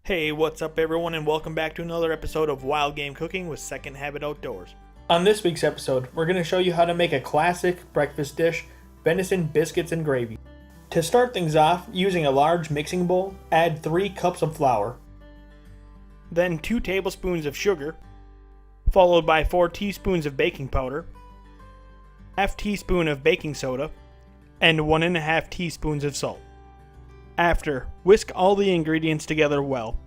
Hey, what's up everyone, and welcome back to another episode of Wild Game Cooking with Second Habit Outdoors. On this week's episode, we're going to show you how to make a classic breakfast dish, venison biscuits and gravy. To start things off, using a large mixing bowl, add 3 cups of flour, then 2 tablespoons of sugar, followed by 4 teaspoons of baking powder, half teaspoon of baking soda, and 1.5 teaspoons of salt. After, whisk all the ingredients together well.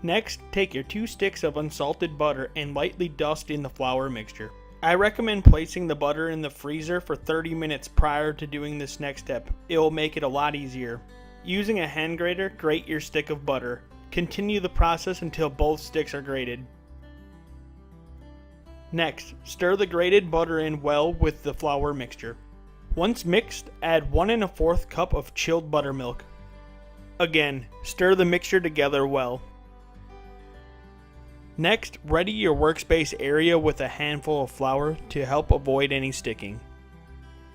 Next, take your 2 sticks of unsalted butter and lightly dust in the flour mixture. I recommend placing the butter in the freezer for 30 minutes prior to doing this next step. It will make it a lot easier. Using a hand grater, grate your stick of butter. Continue the process until both sticks are grated. Next, stir the grated butter in well with the flour mixture. Once mixed, add 1 1/4 cup of chilled buttermilk. Again, stir the mixture together well. Next, ready your workspace area with a handful of flour to help avoid any sticking.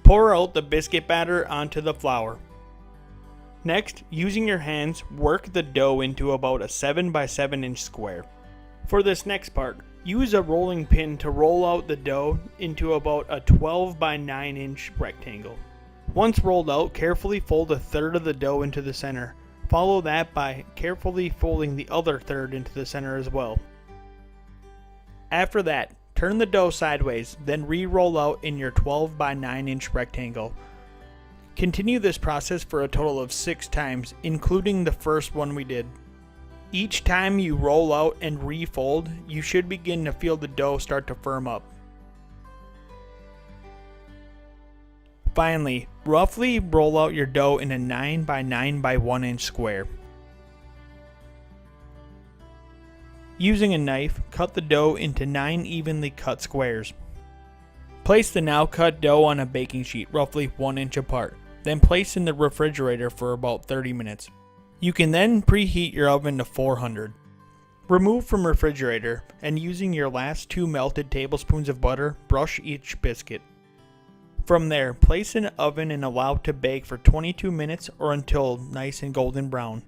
Pour out the biscuit batter onto the flour. Next, using your hands, work the dough into about a 7 by 7 inch square. For this next part, use a rolling pin to roll out the dough into about a 12 by 9 inch rectangle. Once rolled out, carefully fold a third of the dough into the center. Follow that by carefully folding the other third into the center as well. After that, turn the dough sideways, then re-roll out in your 12 by 9 inch rectangle. Continue this process for a total of 6 times, including the first one we did. Each time you roll out and refold, you should begin to feel the dough start to firm up. Finally, roughly roll out your dough in a 9 by 9 by 1 inch square. Using a knife, cut the dough into 9 evenly cut squares. Place the now cut dough on a baking sheet roughly 1 inch apart, then place in the refrigerator for about 30 minutes. You can then preheat your oven to 400. Remove from refrigerator, and using your last 2 melted tablespoons of butter, brush each biscuit. From there, place in the oven and allow to bake for 22 minutes or until nice and golden brown.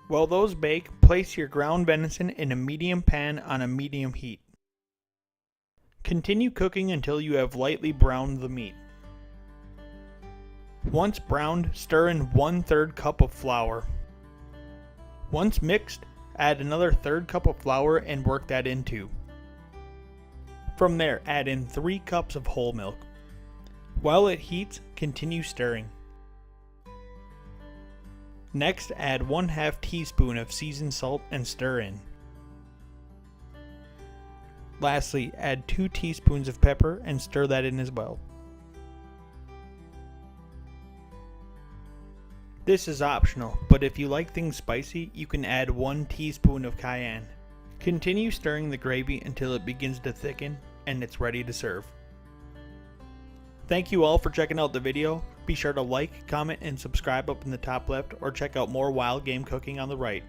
While those bake, place your ground venison in a medium pan on a medium heat. Continue cooking until you have lightly browned the meat. Once browned, stir in 1/3 cup of flour. Once mixed, add another 1/3 cup of flour and work that in too. From there, add in 3 cups of whole milk. While it heats, continue stirring. Next, add 1/2 teaspoon of seasoned salt and stir in. Lastly, add 2 teaspoons of pepper and stir that in as well. This is optional, but if you like things spicy, you can add 1 teaspoon of cayenne. Continue stirring the gravy until it begins to thicken and it's ready to serve. Thank you all for checking out the video. Be sure to like, comment, and subscribe up in the top left, or check out more wild game cooking on the right.